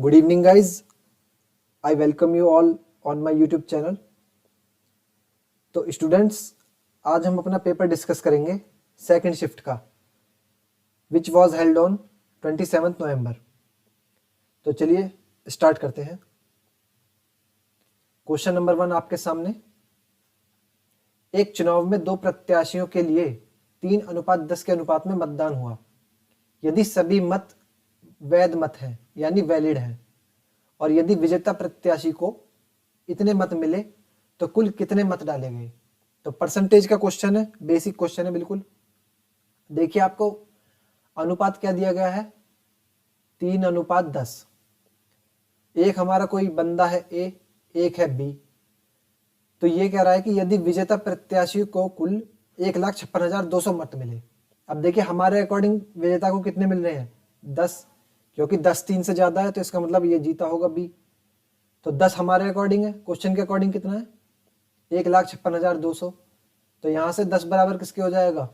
Good evening, guys. I welcome you all on my YouTube channel. तो students, आज हम अपना पेपर डिस्कस करेंगे सेकंड शिफ्ट का, विच वॉज हेल्ड ऑन 27 नवंबर। तो चलिए स्टार्ट करते हैं। क्वेश्चन नंबर 1 आपके सामने। एक चुनाव में 2 प्रत्याशियों के लिए 3:10 के अनुपात में मतदान हुआ। यदि सभी मत वैध मत हैं यानी वैलिड हैं, और यदि विजेता प्रत्याशी को इतने मत मिले तो कुल कितने मत डाले गए। तो परसेंटेज का क्वेश्चन है, बेसिक क्वेश्चन है बिल्कुल। देखिए आपको अनुपात क्या दिया गया है, 3:10। एक हमारा कोई बंदा है ए, एक है बी। तो ये कह रहा है कि यदि विजेता प्रत्याशी को कुल 1,56,200 मत मिले। अब देखिए हमारे अकॉर्डिंग विजेता को कितने मिल रहे हैं, 10, क्योंकि 10 3 से ज्यादा है तो इसका मतलब ये जीता होगा बी। तो 10 हमारे अकॉर्डिंग है, क्वेश्चन के अकॉर्डिंग कितना है, 1,56,200। तो यहां से 10 बराबर किसके हो जाएगा,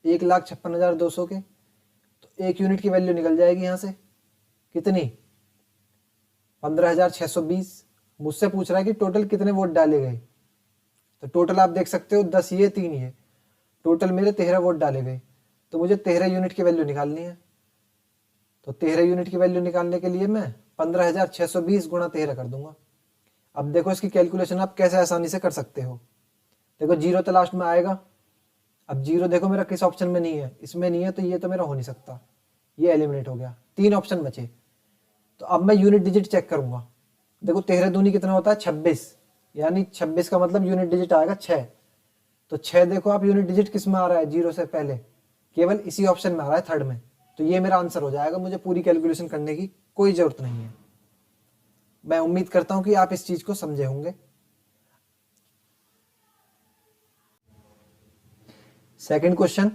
1,56,200 के। तो 1 यूनिट की वैल्यू निकल जाएगी यहां से, कितनी, 15,620। मुझसे पूछ रहा है कि टोटल कितने वोट डाले गए। तो टोटल आप देख सकते हो 10 ये 3 ये, टोटल मेरे 13 वोट डाले गए। तो मुझे 13 यूनिट की वैल्यू निकालनी है। तो 13 यूनिट की वैल्यू निकालने के लिए मैं 15,620 गुणा 13 कर दूंगा। अब देखो इसकी कैलकुलेशन आप कैसे आसानी से कर सकते हो। देखो 0 तो लास्ट में आएगा। अब 0 देखो मेरा किस ऑप्शन में नहीं है, इसमें नहीं है, तो ये तो मेरा हो नहीं सकता, ये एलिमिनेट हो गया। 3 ऑप्शन बचे। तो अब मैं यूनिट डिजिट चेक करूंगा। देखो 13 दूनी कितना होता है, 26, यानी 26 का मतलब यूनिट डिजिट आएगा 6। तो 6 देखो आप यूनिट डिजिट किस में आ रहा है, 0 से पहले, केवल इसी ऑप्शन में आ रहा है, थर्ड में। तो ये मेरा आंसर हो जाएगा, मुझे पूरी कैलकुलेशन करने की कोई जरूरत नहीं है। मैं उम्मीद करता हूं कि आप इस चीज को समझे होंगे। सेकंड क्वेश्चन,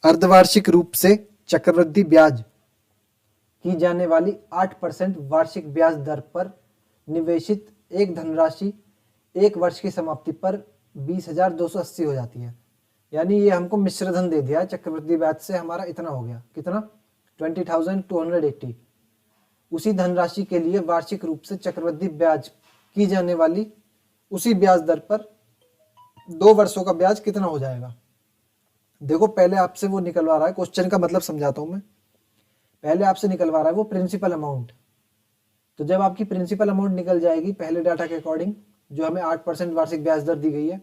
अर्धवार्षिक रूप से चक्रवृद्धि ब्याज की जाने वाली 8% वार्षिक ब्याज दर पर निवेशित एक धनराशि 1 वर्ष की समाप्ति पर 20,280 हो जाती है। यानी ये हमको मिश्र धन दे दिया है, चक्रवृद्धि ब्याज से हमारा इतना हो गया, कितना, 20,280। उसी धनराशि के लिए वार्षिक रूप से चक्रवृद्धि ब्याज की जाने वाली उसी ब्याज दर पर 2 वर्षों का ब्याज कितना हो जाएगा। देखो पहले आपसे वो निकलवा रहा है, क्वेश्चन का मतलब समझाता हूं मैं। पहले आपसे निकलवा रहा है वो प्रिंसिपल अमाउंट। तो जब आपकी प्रिंसिपल अमाउंट निकल जाएगी पहले डाटा के अकॉर्डिंग, जो हमें 8% वार्षिक ब्याज दर दी गई है,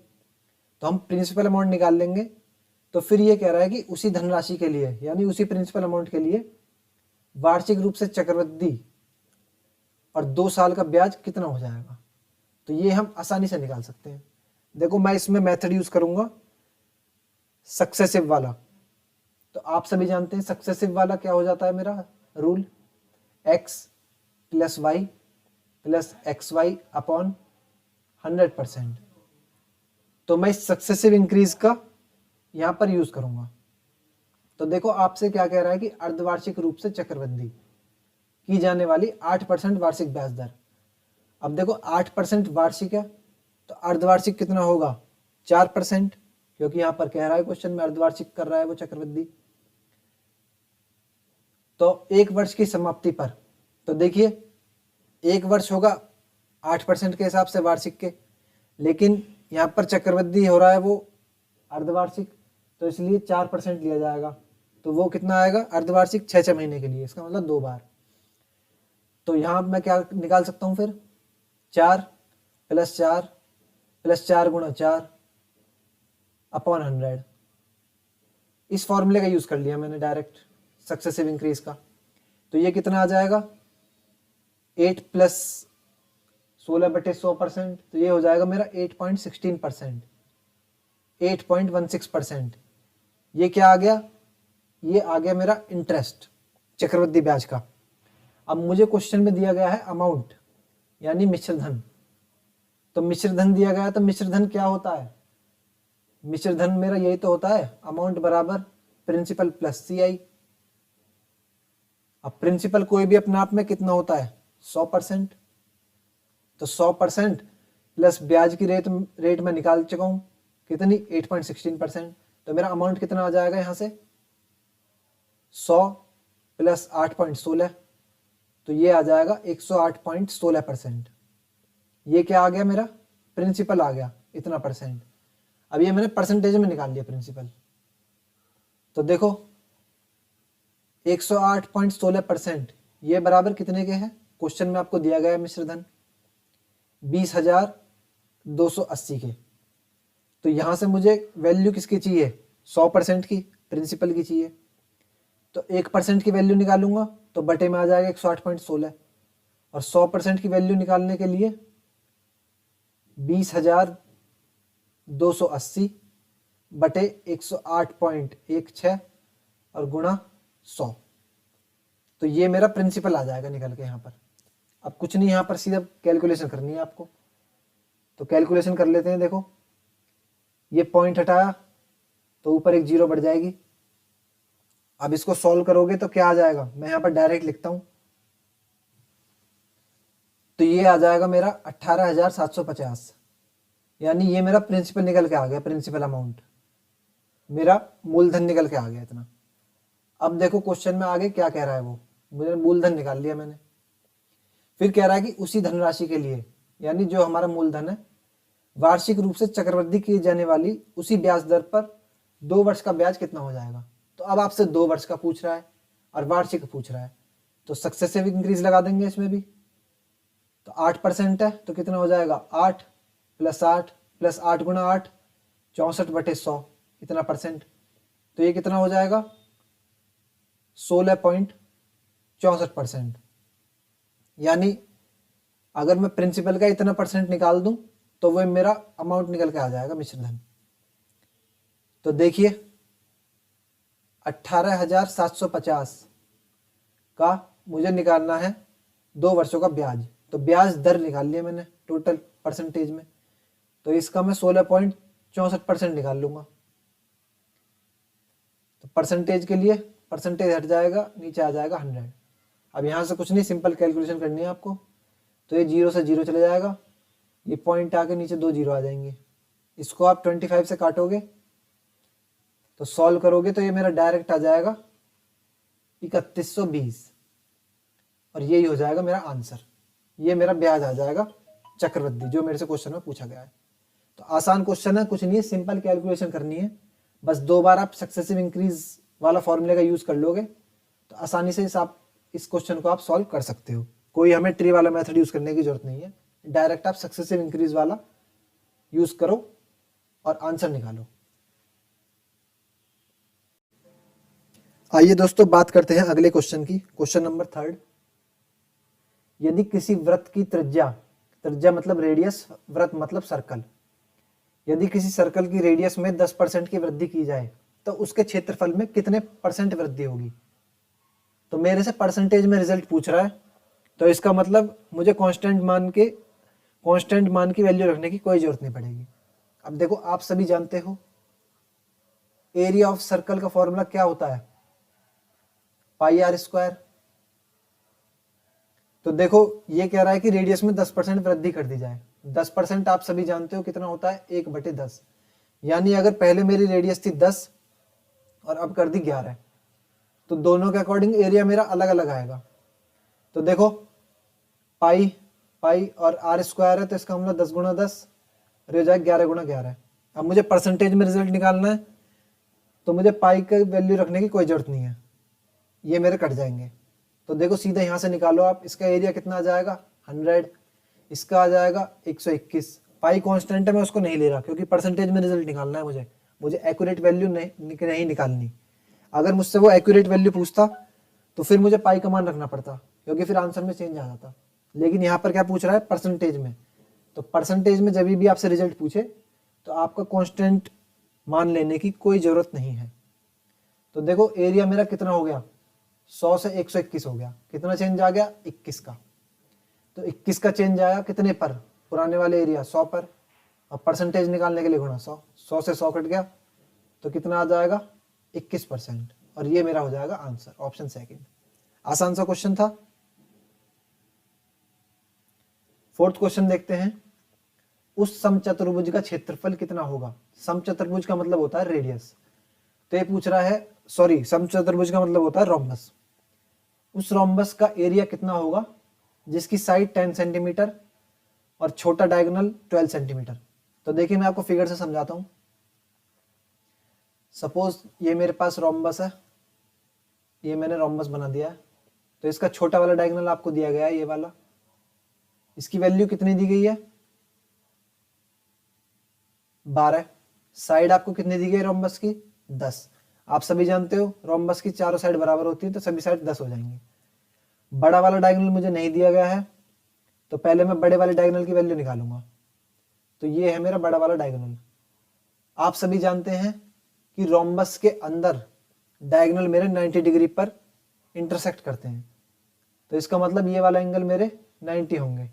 तो हम प्रिंसिपल अमाउंट निकाल लेंगे। तो फिर ये कह रहा है कि उसी धनराशि के लिए, यानी उसी प्रिंसिपल अमाउंट के लिए वार्षिक रूप से चक्रवृद्धि और 2 साल का ब्याज कितना हो जाएगा। तो ये हम आसानी से निकाल सकते हैं। देखो मैं इसमें मेथड यूज करूंगा सक्सेसिव वाला। तो आप सभी जानते हैं सक्सेसिव वाला क्या हो जाता है मेरा rule, x + y + xy upon 100%। तो मैं इस सक्सेसिव इंक्रीज का यहां पर यूज करूंगा। तो देखो आपसे क्या कह रहा है कि अर्धवार्षिक रूप से चक्रवृद्धि की जाने वाली 8% वार्षिक ब्याज दर। अब देखो 8% वार्षिक है, तो अर्धवार्षिक कितना होगा, 4%, क्योंकि यहां पर कह रहा है क्वेश्चन में अर्धवार्षिक कर रहा है वो चक्रवृद्धि। तो 1 वर्ष की समाप्ति पर, तो देखिए 1 वर्ष होगा 8% के हिसाब से वार्षिक के, लेकिन यहां पर चक्रवृद्धि हो रहा है वो अर्धवार्षिक, तो इसलिए 4% लिया जाएगा। तो वो कितना आएगा अर्धवार्षिक, 6 महीने के लिए, इसका मतलब 2 बार। तो यहां मैं क्या निकाल सकता हूं फिर, 4 + 4 + 4 × 4 अपॉन 100। इस फॉर्मूले का यूज कर लिया मैंने डायरेक्ट सक्सेसिव इंक्रीज का। तो ये कितना आ जाएगा, 8 + 16/100%। तो ये हो जाएगा मेरा 8.16%, 8.16%। ये क्या आ गया, ये आ गया मेरा इंटरेस्ट चक्रवृद्धि ब्याज का। अब मुझे क्वेश्चन में दिया गया है अमाउंट, यानी मिश्र धन। तो मिश्र धन दिया गया है, तो मिश्र धन क्या होता है, मिश्र धन मेरा यही तो होता है, अमाउंट बराबर प्रिंसिपल प्लस CI। अब प्रिंसिपल कोई भी अपने आप में कितना होता है, 100%। तो 100% प्लस ब्याज की रेट में निकाल चुका हूं, कितनी, 8.16%। तो मेरा अमाउंट कितना आ जाएगा यहां से, 100 + 8.16 तो ये आ जाएगा 108.16%। ये क्या आ गया, मेरा प्रिंसिपल आ गया इतना परसेंट। अब ये मैंने परसेंटेज में निकाल लिया प्रिंसिपल। तो देखो 108.16% ये बराबर कितने के हैं, क्वेश्चन में आपको दिया गया है मिश्र धन 20,280 के। तो यहां से मुझे वैल्यू किसकी चाहिए, 100% की, प्रिंसिपल की चाहिए। तो 1% की वैल्यू निकालूंगा तो बटे में आ जाएगा 108.16, और 100% की वैल्यू निकालने के लिए 20,280 बटे 108.16 और गुणा 100। तो ये मेरा प्रिंसिपल आ जाएगा निकल के यहाँ पर। अब कुछ नहीं, यहाँ पर सीधा कैलकुलेशन करनी है आपको, तो कैलकुलेशन कर लेते हैं। देखो ये पॉइंट हटाया तो ऊपर एक जीरो बढ़ जाएगी। अब इसको सॉल्व करोगे तो क्या आ जाएगा, मैं यहाँ पर डायरेक्ट लिखता हूँ। तो ये आ जाएगा मेरा 18,750, यानी ये मेरा प्रिंसिपल निकल के आ गया, प्रिंसिपल अमाउंट मेरा मूलधन निकल के आ गया इतना। अब देखो क्वेश्चन में आगे क्या कह रहा है, वो मुझे मूलधन निकाल लिया मैंने। फिर कह रहा है कि उसी धनराशि के लिए, यानी जो हमारा मूलधन है, वार्षिक रूप से चक्रवृद्धि की जाने वाली उसी ब्याज दर पर 2 वर्ष का ब्याज कितना हो जाएगा। तो अब आपसे 2 वर्ष का पूछ रहा है और वार्षिक पूछ रहा है, तो सक्सेसिव इंक्रीज लगा देंगे इसमें भी। तो 8% है तो कितना हो जाएगा, 8 + 8 + 8 × 8 64/100 इतना परसेंट। तो ये कितना हो जाएगा, 16.64%। यानी अगर मैं प्रिंसिपल का इतना परसेंट निकाल दूं तो वो मेरा अमाउंट निकल के आ जाएगा मिश्रधन। तो देखिए 18,750 का मुझे निकालना है 2 वर्षों का ब्याज। तो ब्याज दर निकाल लिया मैंने टोटल परसेंटेज में, तो इसका मैं 16.64% निकाल लूंगा। तो परसेंटेज के लिए परसेंटेज हट जाएगा, नीचे आ जाएगा 100। अब यहाँ से कुछ नहीं, सिंपल कैलकुलेशन करनी है आपको। तो ये 0 से 0 चले जाएगा, ये पॉइंट आके नीचे 2 जीरो आ जाएंगे। इसको आप 25 से काटोगे तो सॉल्व करोगे तो ये मेरा डायरेक्ट आ जाएगा 3120, और यही हो जाएगा मेरा आंसर। ये मेरा ब्याज आ जाएगा चक्रवृद्धि, जो मेरे से क्वेश्चन में पूछा गया है। तो आसान क्वेश्चन है, कुछ नहीं है, सिंपल कैलकुलेशन करनी है। बस 2 बार आप सक्सेसिव इंक्रीज वाला फॉर्मूले का यूज कर लोगे तो आसानी से इस क्वेश्चन को आप सॉल्व कर सकते हो। कोई हमें ट्री वाला मेथड यूज करने की जरूरत नहीं है, डायरेक्ट आप सक्सेसिव इंक्रीज वाला यूज करो और आंसर निकालो। आइए दोस्तों बात करते हैं अगले क्वेश्चन की। Question number 3। यदि किसी वृत्त की त्रिज्या मतलब रेडियस, वृत्त मतलब सर्कल, यदि किसी सर्कल की रेडियस में 10% की वृद्धि की जाए तो उसके क्षेत्रफल में कितने % वृद्धि होगी। तो मेरे से परसेंटेज में रिजल्ट पूछ रहा है, तो इसका मतलब मुझे कांस्टेंट मान की वैल्यू रखने की कोई जरूरत नहीं पड़ेगी। अब देखो आप सभी जानते हो एरिया ऑफ सर्कल का फॉर्मूला क्या होता है, πr²। तो देखो ये कह रहा है कि रेडियस में 10% वृद्धि कर दी जाए। 10% आप सभी जानते हो कितना होता है, 1/10। यानी अगर पहले मेरी रेडियस थी 10 और अब कर दी 11, तो दोनों के अकॉर्डिंग एरिया मेरा अलग अलग आएगा। तो देखो पाई और r² है, तो इसका मतलब 10 × 10 हो जाए 11 × 11। अब मुझे परसेंटेज में रिजल्ट निकालना है, तो मुझे पाई का वैल्यू रखने की कोई जरूरत नहीं है, ये मेरे कट जाएंगे। तो देखो सीधा यहाँ से निकालो आप, इसका एरिया कितना आ जाएगा 100, इसका आ जाएगा 121। पाई कांस्टेंट है, मैं उसको नहीं ले रहा क्योंकि परसेंटेज में रिजल्ट निकालना है मुझे एक्यूरेट वैल्यू नहीं निकालनी। अगर मुझसे वो एक्यूरेट वैल्यू पूछता तो फिर मुझे पाई का मान रखना पड़ता, क्योंकि फिर आंसर में चेंज आ जाता। लेकिन यहाँ पर क्या पूछ रहा है, परसेंटेज में। तो परसेंटेज में जब भी आपसे रिजल्ट पूछे तो आपका कांस्टेंट मान लेने की कोई ज़रूरत नहीं है। तो देखो एरिया मेरा कितना हो गया, 100 से 121 हो गया। कितना चेंज आ गया, 21 का। तो 21 का चेंज आया कितने पर, पुराने वाले एरिया 100 पर, और परसेंटेज निकालने के लिए गुणा 100 से 100 कट गया तो कितना आ जाएगा 21%, और ये मेरा हो जाएगा आंसर, ऑप्शन सेकंड। आसान सा क्वेश्चन था। 4th क्वेश्चन देखते हैं। उस समचतुर्भुज का क्षेत्रफल कितना होगा। समचतुर्भुज का मतलब होता है रेडियस, तो ये पूछ रहा है, सॉरी समचतुर्भुज का मतलब होता है रोम्बस। उस रोम्बस का एरिया कितना होगा जिसकी साइड 10 सेंटीमीटर और छोटा डायगोनल 12 सेंटीमीटर। तो देखिए मैं आपको फिगर से समझाता हूँ। सपोज ये मेरे पास रोम्बस है, ये मैंने रोम्बस बना दिया है। तो इसका छोटा वाला डायगोनल आपको दिया गया है, ये वाला। इसकी वैल्यू कितनी दी गई है? 12। साइड आपको कितनी दी गई रोम्बस की? 10। आप सभी जानते हो रोम्बस की चारों साइड बराबर होती है, तो सभी साइड 10 हो जाएंगे। बड़ा वाला डायगोनल मुझे नहीं दिया गया है, तो पहले मैं बड़े वाले डायगोनल की वैल्यू निकालूंगा। तो ये है मेरा बड़ा वाला डायगोनल। आप सभी जानते हैं कि रोम्बस के अंदर डायगोनल मेरे 90 डिग्री पर इंटरसेक्ट करते हैं, तो इसका मतलब ये वाला एंगल मेरे 90 होंगे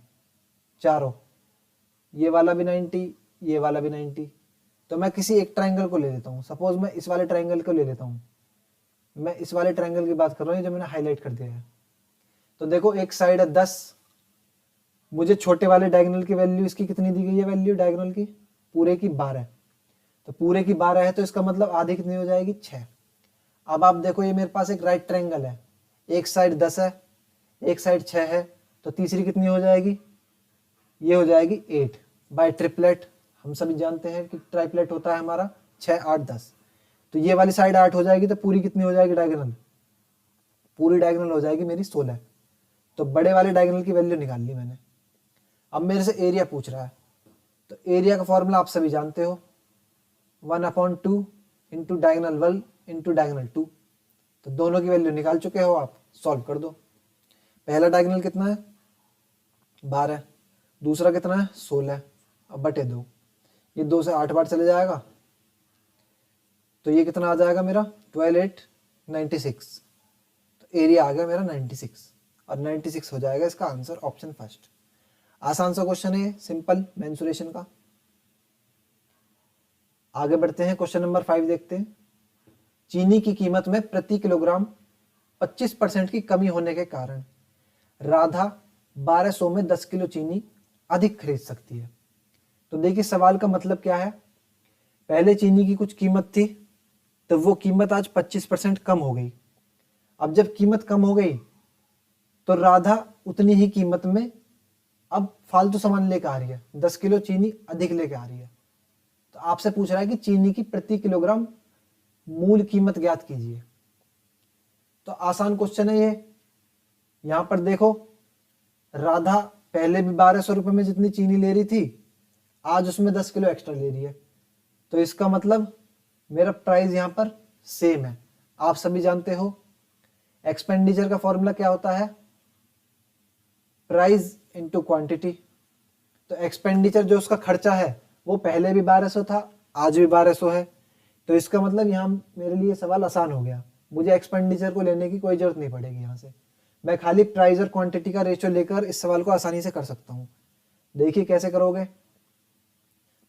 चारों। ये वाला भी 90, ये वाला भी 90। तो मैं किसी एक ट्रायंगल को ले लेता हूँ। सपोज मैं इस वाले ट्रायंगल को ले लेता हूँ। मैं इस वाले ट्रायंगल की बात कर रहा हूँ जो मैंने हाईलाइट कर दिया है। तो देखो एक साइड है 10, मुझे छोटे वाले डायगोनल की वैल्यू इसकी कितनी दी गई है? वैल्यू डायगोनल की पूरे की 12। तो पूरे की 12 है, तो इसका मतलब आधी कितनी हो जाएगी? 6। अब आप देखो ये मेरे पास एक राइट ट्रायंगल है, एक साइड 10 है, एक साइड 6 है, तो तीसरी कितनी हो जाएगी? ये हो जाएगी 8 बाय ट्रिपलेट। हम सभी जानते हैं कि ट्राइपलेट होता है हमारा 6, 8, 10। तो ये वाली साइड 8 हो जाएगी, तो पूरी कितनी हो जाएगी डायगोनल? पूरी डायगोनल हो जाएगी मेरी 16। तो बड़े वाले डायगोनल की वैल्यू निकाल ली मैंने। अब मेरे से एरिया पूछ रहा है, तो एरिया का फॉर्मूला आप सभी जानते हो, 1/2 इंटू डायगोनल 1 इंटू डायगोनल 2। तो दोनों की वैल्यू निकाल चुके हो आप, सॉल्व कर दो। पहला डायगोनल कितना है? 12। दूसरा कितना है? 16। अब बटे 2, ये 2 से 8 बार चले जाएगा, तो ये कितना आ जाएगा मेरा? 12, 8, 96। तो एरिया आ गया मेरा 96, और 96 हो जाएगा इसका आंसर, ऑप्शन फर्स्ट। आसान सा क्वेश्चन है, सिंपल मेंसुरेशन का। आगे बढ़ते हैं, क्वेश्चन नंबर 5 देखते हैं। चीनी की कीमत में प्रति किलोग्राम 25% की कमी होने के कारण राधा 1200 में 10 किलो चीनी अधिक खरीद सकती है। तो देखिए सवाल का मतलब क्या है। पहले चीनी की कुछ कीमत थी, तो वो कीमत आज 25% कम हो गई। अब जब कीमत कम हो गई, तो राधा उतनी ही कीमत में अब फालतू सामान लेकर आ रही है, 10 किलो चीनी अधिक लेके आ रही है। तो आपसे पूछ रहा है कि चीनी की प्रति किलोग्राम मूल कीमत ज्ञात कीजिए। तो आसान क्वेश्चन है ये। यहां पर देखो, राधा पहले भी 1200 रुपए में जितनी चीनी ले रही थी, आज उसमें 10 किलो एक्स्ट्रा ले रही है। तो इसका मतलब मेरा प्राइस यहां पर सेम है। आप सभी जानते हो एक्सपेंडिचर का फॉर्मूला क्या होता है? Price into quantity. तो एक्सपेंडिचर जो उसका खर्चा है वो पहले भी 1200 था, आज भी 1200 है। तो इसका मतलब यहाँ मेरे लिए सवाल आसान हो गया, मुझे एक्सपेंडिचर को लेने की कोई जरूरत नहीं पड़ेगी। यहाँ से मैं खाली प्राइस और क्वांटिटी का रेशियो लेकर इस सवाल को आसानी से कर सकता हूँ। देखिए कैसे करोगे।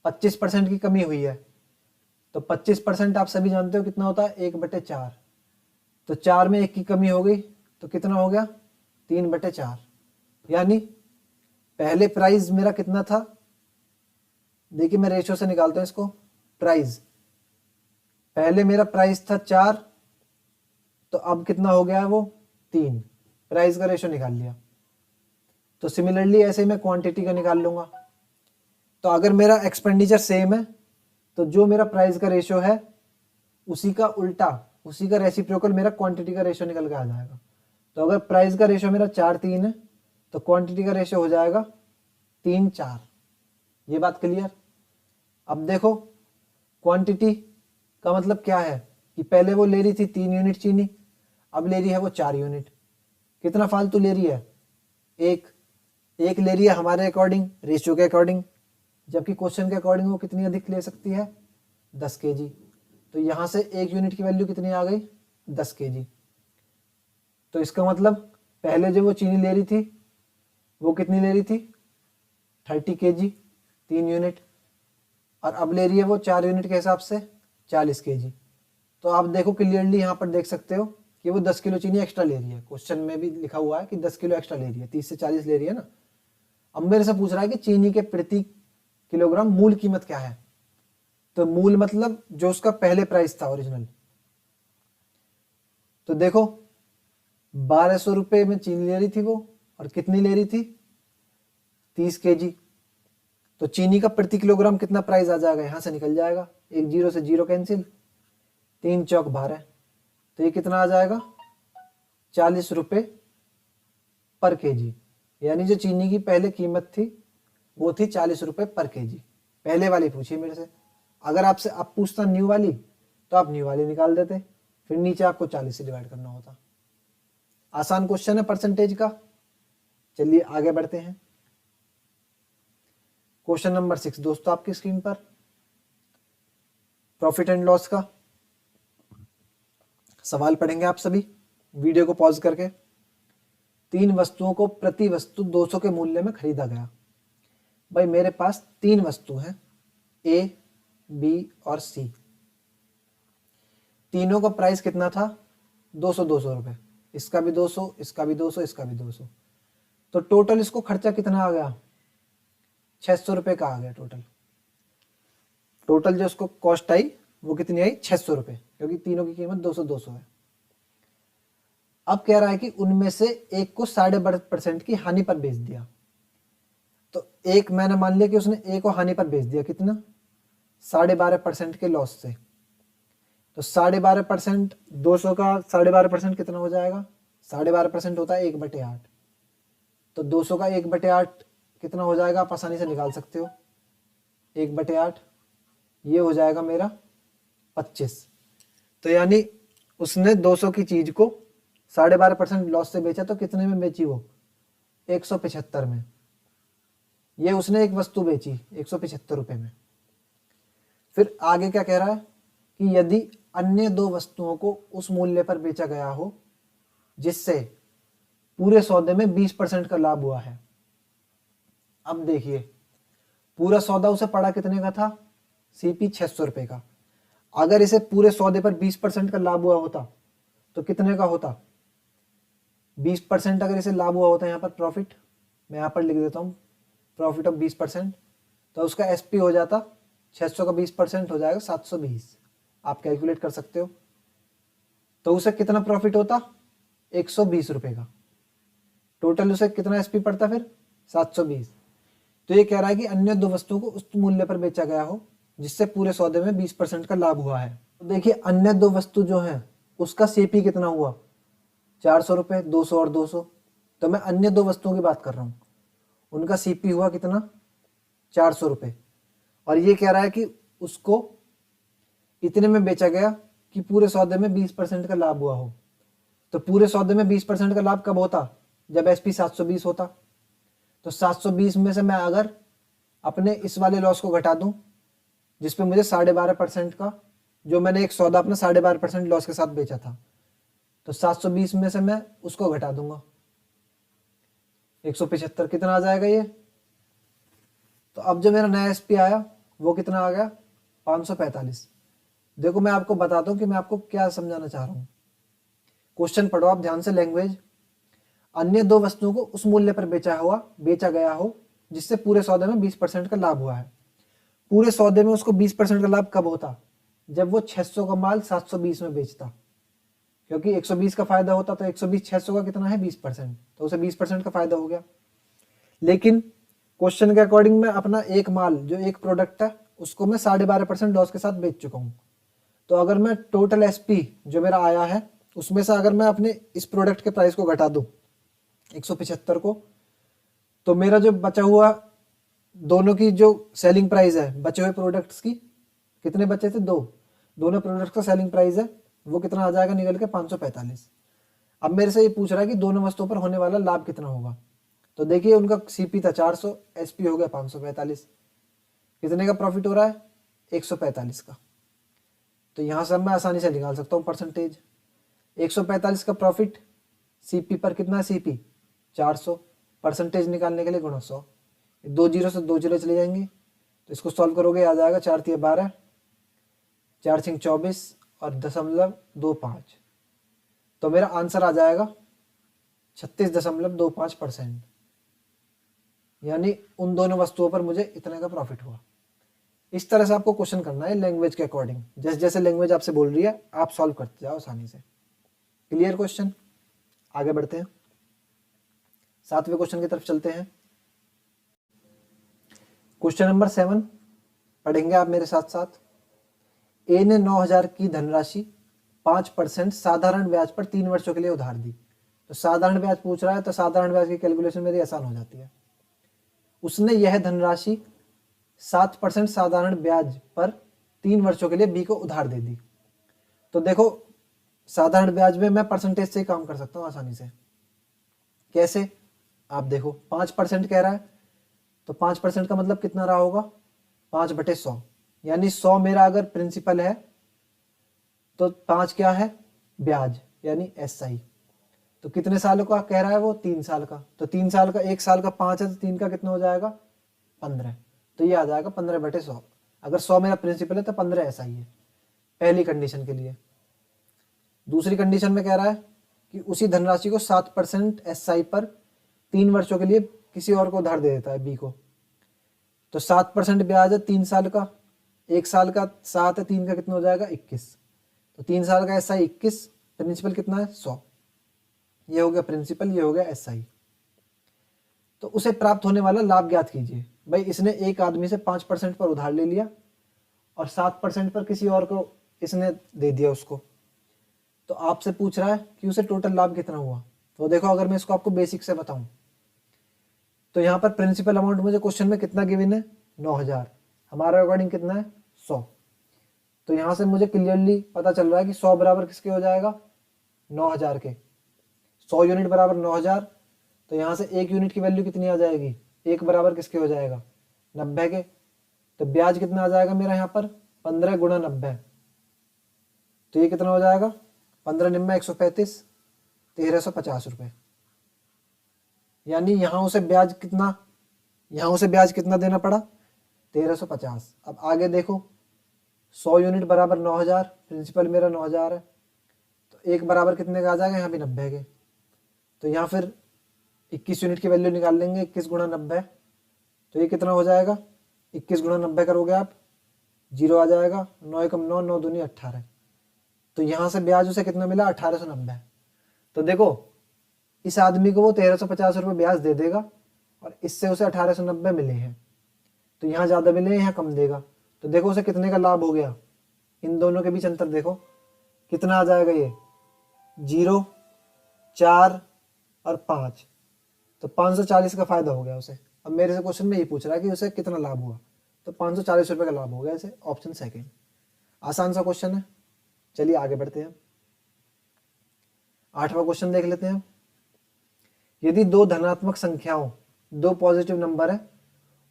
25% की कमी हुई है, तो 25% आप सभी जानते हो कितना होता है? 1/4। तो 4 में 1 की कमी हो गई, तो कितना हो गया? 3/4। यानी पहले प्राइस मेरा कितना था? देखिए मैं रेशियो से निकालता हूं इसको। प्राइस पहले मेरा प्राइस था 4, तो अब कितना हो गया है वो? 3। प्राइस का रेशियो निकाल लिया। तो सिमिलरली ऐसे ही मैं क्वांटिटी का निकाल लूंगा। तो अगर मेरा एक्सपेंडिचर सेम है, तो जो मेरा प्राइस का रेशियो है उसी का उल्टा, उसी का रेसिप्रोकल मेरा क्वांटिटी का रेशियो निकल के आ जाएगा। तो अगर प्राइस का रेशियो मेरा 4:3 है, तो क्वांटिटी का रेशियो हो जाएगा 3:4। ये बात क्लियर। अब देखो क्वांटिटी का मतलब क्या है कि पहले वो ले रही थी 3 यूनिट चीनी, अब ले रही है वो 4 यूनिट। कितना फालतू ले रही है? एक ले रही है हमारे अकॉर्डिंग, रेशियो के अकॉर्डिंग, जबकि क्वेश्चन के अकॉर्डिंग वो कितनी अधिक ले सकती है? 10 kg। तो यहाँ से 1 यूनिट की वैल्यू कितनी आ गई? 10 kg। तो इसका मतलब पहले जो वो चीनी ले रही थी वो कितनी ले रही थी? 30 kg, 3 यूनिट, और अब ले रही है वो 4 यूनिट के हिसाब से 40 kg। तो आप देखो क्लियरली यहाँ पर देख सकते हो कि वो 10 किलो चीनी एक्स्ट्रा ले रही है। क्वेश्चन में भी लिखा हुआ है कि 10 किलो एक्स्ट्रा ले रही है, 30 से 40 ले रही है ना। अब मेरे से पूछ रहा है कि चीनी के प्रति किलोग्राम मूल कीमत क्या है। तो मूल मतलब जो उसका पहले प्राइस था ओरिजिनल। तो देखो 1200 रुपये में चीनी ले रही थी वो, और कितनी ले रही थी, 30 kg। तो चीनी का प्रति किलोग्राम कितना प्राइस आ जाएगा, यहाँ से निकल जाएगा, एक जीरो से जीरो कैंसिल, 3 चौक 12, तो ये कितना आ जाएगा, 40 रुपये पर केजी। यानी जो चीनी की पहले कीमत थी वो थी 40 रुपये पर केजी। पहले वाली पूछी मेरे से, अगर आपसे आप पूछता न्यू वाली तो आप न्यू वाली निकाल देते, फिर नीचे आपको 40 से डिवाइड करना होता। आसान क्वेश्चन है परसेंटेज का। चलिए आगे बढ़ते हैं। क्वेश्चन नंबर 6 दोस्तों आपकी स्क्रीन पर, प्रॉफिट एंड लॉस का सवाल पढ़ेंगे आप सभी वीडियो को पॉज करके। 3 वस्तुओं को प्रति वस्तु 200 के मूल्य में खरीदा गया। भाई मेरे पास 3 वस्तु हैं, ए, बी और सी। तीनों का प्राइस कितना था, 200 रुपए। इसका भी 200, इसका भी 200, इसका भी 200। तो टोटल इसको खर्चा कितना आ गया, 600 रुपये का आ गया टोटल। टोटल जो इसको कॉस्ट आई वो कितनी आई, 600 रुपये, क्योंकि तीनों की कीमत 200 है। अब कह रहा है कि उनमें से एक को 12.5% की हानि पर बेच दिया। तो एक मैंने मान लिया कि उसने ए को हानि पर बेच दिया, कितना, 12.5% के लॉस से। तो 12.5%, 200 का 12.5% कितना हो जाएगा, 12.5% होता है 1/8। तो 200 का 1/8 कितना हो जाएगा, आप आसानी से निकाल सकते हो, 1/8, ये हो जाएगा मेरा 25। तो यानी उसने 200 की चीज को 12.5% लॉस से बेचा। तो कितने में बेची वो, 175 में। ये उसने एक वस्तु बेची 175 रुपये में। फिर आगे क्या कह रहा है कि यदि अन्य 2 वस्तुओं को उस मूल्य पर बेचा गया हो जिससे पूरे सौदे में 20% का लाभ हुआ है। अब देखिए, पूरा सौदा उसे पड़ा कितने का था, सीपी 600 रुपये का। अगर इसे पूरे सौदे पर 20% का लाभ हुआ होता तो कितने का होता, 20% अगर इसे लाभ हुआ होता, यहाँ पर प्रॉफिट, मैं यहाँ पर लिख देता हूँ, प्रॉफिट ऑफ 20%, तो उसका एसपी हो जाता 600 का 20% हो जाएगा 720। आप कैलकुलेट कर सकते हो। तो उसे कितना प्रॉफिट होता, 120 रुपये का। टोटल उसे कितना एसपी पड़ता फिर, 720। तो ये कह रहा है कि अन्य 2 वस्तुओं को उस मूल्य पर बेचा गया हो जिससे पूरे सौदे में 20% का लाभ हुआ है। तो देखिए अन्य 2 वस्तु जो है उसका सीपी कितना हुआ, 400 रुपये, 200 और 200। तो मैं अन्य 2 वस्तुओं की बात कर रहा हूँ, उनका सीपी हुआ कितना, 400 रुपये। और ये कह रहा है कि उसको इतने में बेचा गया कि पूरे सौदे में 20% का लाभ हुआ हो। तो पूरे सौदे में 20% का लाभ कब होता, जब एसपी 720 होता। तो 720 में से मैं अगर अपने इस वाले लॉस को घटा दूं जिसपे मुझे 12.5% का, जो मैंने एक सौदा अपना 12.5% लॉस के साथ बेचा था, तो 720 में से मैं उसको घटा दूंगा, 175 कितना आ जाएगा ये। तो अब जो मेरा नया एसपी आया वो कितना आ गया, 545। देखो मैं आपको बताता हूँ कि मैं आपको क्या समझाना चाह रहा हूँ। क्वेश्चन पढ़ो आप ध्यान से, लैंग्वेज। अन्य 2 वस्तुओं को उस मूल्य पर बेचा गया हो जिससे पूरे सौदे में 20% का लाभ हुआ है। पूरे सौदे में उसको 20% का लाभ कब होता, जब वो 600 का माल 720 में बेचता, क्योंकि 120 का फायदा होता। तो 120 600 का कितना है, 20%, तो उसे 20% का फायदा हो गया। लेकिन क्वेश्चन के अकॉर्डिंग मैं अपना एक माल, जो एक प्रोडक्ट है, उसको मैं 12.5% लॉस के साथ बेच चुका हूँ। तो अगर मैं टोटल एसपी जो मेरा आया है उसमें से अगर मैं अपने इस प्रोडक्ट के प्राइस को घटा दूं 175 को, तो मेरा जो बचा हुआ दोनों की जो सेलिंग प्राइस है बचे हुए प्रोडक्ट्स की, कितने बचे थे, 2, दोनों प्रोडक्ट्स का सेलिंग प्राइस है वो कितना आ जाएगा निकल के, 545। अब मेरे से ये पूछ रहा है कि दोनों वस्तुओं पर होने वाला लाभ कितना होगा। तो देखिए उनका सीपी था 400, एसपी हो गया 545। कितने का प्रॉफिट हो रहा है, 145 का। तो यहाँ से मैं आसानी से निकाल सकता हूँ परसेंटेज। 145 का प्रॉफिट, सीपी पर कितना है, सीपी 400, परसेंटेज निकालने के लिए गुणा 100। 2 जीरो से 2 जीरो चले जाएंगे, तो इसको सॉल्व करोगे आ जाएगा 4 तिया 12, 4 छिंग 24 और 0.25। तो मेरा आंसर आ जाएगा 36.25%। यानी उन दोनों वस्तुओं पर मुझे इतने का प्रॉफिट हुआ। इस तरह से आपको क्वेश्चन करना है लैंग्वेज के अकॉर्डिंग। जैसे जैसे लैंग्वेज आपसे बोल रही है आप सॉल्व करते जाओ आसानी से। Clear question. आगे बढ़ते हैं, 7वें क्वेश्चन की तरफ चलते हैं। क्वेश्चन नंबर 7 पढ़ेंगे आप मेरे साथ साथ। ए ने 9,000 की धनराशि 5% साधारण ब्याज पर 3 वर्षों के लिए उधार दी। तो साधारण ब्याज पूछ रहा है, तो साधारण ब्याज की कैलकुलेशन मेरी आसान हो जाती है। उसने यह धनराशि 7% साधारण ब्याज पर 3 वर्षों के लिए बी को उधार दे दी। तो देखो, साधारण ब्याज में मैं परसेंटेज से ही काम कर सकता हूँ आसानी से। कैसे? आप देखो, 5% कह रहा है, तो 5% का मतलब कितना रहा होगा? 5/100, यानी 100 मेरा अगर प्रिंसिपल है तो 5 क्या है? ब्याज, यानी SI। तो कितने सालों का कह रहा है वो? 3 साल का। तो 3 साल का, 1 साल का 5 है तो 3 का कितना हो जाएगा? 15। तो ये आ जाएगा 15/100। अगर 100 मेरा प्रिंसिपल है तो 15 SI है, पहली कंडीशन के लिए। दूसरी कंडीशन में कह रहा है कि उसी धनराशि को 7% SI पर 3 वर्षों के लिए किसी और को उधार दे देता है, बी को। तो 7% ब्याज है 3 साल का, 1 साल का 7 है, 3 का कितना हो जाएगा? 21। तो 3 साल का SI 21, प्रिंसिपल कितना है? 100। ये हो गया प्रिंसिपल, ये हो गया SI। तो उसे प्राप्त होने वाला लाभ ज्ञात कीजिए। भाई इसने एक आदमी से 5% पर उधार ले लिया और 7% पर किसी और को इसने दे दिया उसको। तो आपसे पूछ रहा है कि उसे टोटल लाभ कितना हुआ। तो देखो, अगर मैं इसको आपको बेसिक से बताऊं तो यहाँ पर प्रिंसिपल अमाउंट मुझे क्वेश्चन में कितना गिवन है? 9,000। हमारे अकॉर्डिंग कितना है? 100। तो यहाँ से मुझे क्लियरली पता चल रहा है कि 100 बराबर किसके हो जाएगा? 9,000 के। 100 यूनिट बराबर 9,000। तो यहाँ से 1 यूनिट की वैल्यू कितनी आ जाएगी? 1 बराबर किसके हो जाएगा? 90 के। तो ब्याज कितना आ जाएगा मेरा यहाँ पर? 15 गुणा 90। तो ये कितना हो जाएगा? 15 निम्मा 135, 1350 रुपये। यानी यहाँ उसे ब्याज कितना देना पड़ा? 1350। अब आगे देखो, 100 यूनिट बराबर 9,000, प्रिंसिपल मेरा 9,000 है, तो 1 बराबर कितने का आ जाएगा? यहाँ भी 90 के। तो यहाँ फिर 21 यूनिट की वैल्यू निकाल लेंगे, 21 गुणा 90। तो ये कितना हो जाएगा? 21 गुणा 90 करोगे आप, 0 आ जाएगा। 9 एकम 9, 9 दूनी 18। तो यहाँ से ब्याज उसे कितना मिला? 1890। तो देखो, इस आदमी को वो 1350 रुपये ब्याज दे देगा और इससे उसे 1890 मिले हैं। तो यहाँ ज़्यादा मिले, यहाँ कम देगा। तो देखो उसे कितने का लाभ हो गया। इन दोनों के बीच अंतर देखो कितना आ जाएगा। ये 0, 4 और 5, तो 540 का फायदा हो गया उसे। अब मेरे से क्वेश्चन में ये पूछ रहा है कि उसे कितना लाभ हुआ, तो 540 रुपये का लाभ हो गया इसे। Option second. आसान सा क्वेश्चन है। चलिए आगे बढ़ते हैं, 8वां क्वेश्चन देख लेते हैं। यदि दो धनात्मक संख्याओं, दो पॉजिटिव नंबर है,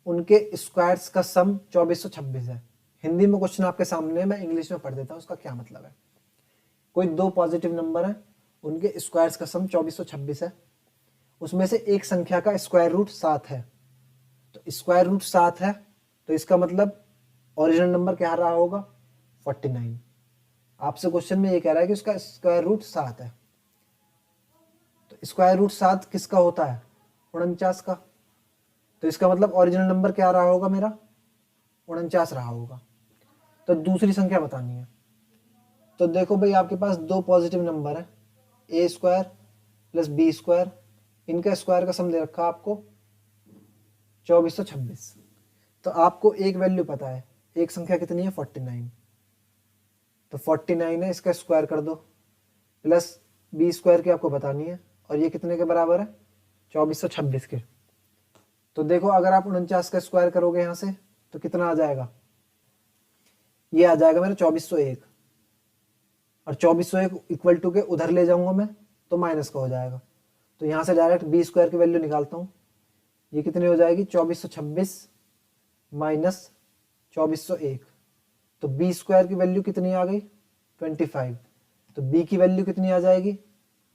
उनके स्क्वायर्स का सम 2426 है। हिंदी में क्वेश्चन आपके सामने है, मैं इंग्लिश में पढ़ देता हूँ उसका क्या मतलब है। कोई दो पॉजिटिव नंबर है, उनके स्क्वायर्स का सम 2426 है, उसमें से एक संख्या का स्क्वायर रूट 7 है। तो स्क्वायर रूट 7 है, तो इसका मतलब ओरिजिनल नंबर क्या रहा होगा? 49। आपसे क्वेश्चन में ये कह रहा है कि उसका स्क्वायर रूट 7 है। तो स्क्वायर रूट 7 किसका होता है? 49 का। तो इसका मतलब ओरिजिनल नंबर क्या रहा होगा मेरा? 49 रहा होगा। तो दूसरी संख्या बतानी है। तो देखो भाई, आपके पास दो पॉजिटिव नंबर है, ए स्क्वायर प्लस बी स्क्वायर, इनका स्क्वायर का सम दे रखा आपको 2426। तो आपको एक वैल्यू पता है, एक संख्या कितनी है? 49। तो 49 है, इसका स्क्वायर कर दो, प्लस बी स्क्वायर की आपको बतानी है, और ये कितने के बराबर है? 2426 के। तो देखो, अगर आप 49 का स्क्वायर करोगे यहाँ से तो कितना आ जाएगा? ये आ जाएगा मेरा 2401, और 2401 इक्वल टू के उधर ले जाऊंगा मैं तो माइनस का हो जाएगा। तो यहाँ से डायरेक्ट बी स्क्वायर की वैल्यू निकालता हूँ। ये कितनी हो जाएगी? 2426 माइनस 2401। तो बी स्क्वायर की वैल्यू कितनी आ गई? 25। तो बी की वैल्यू कितनी आ जाएगी?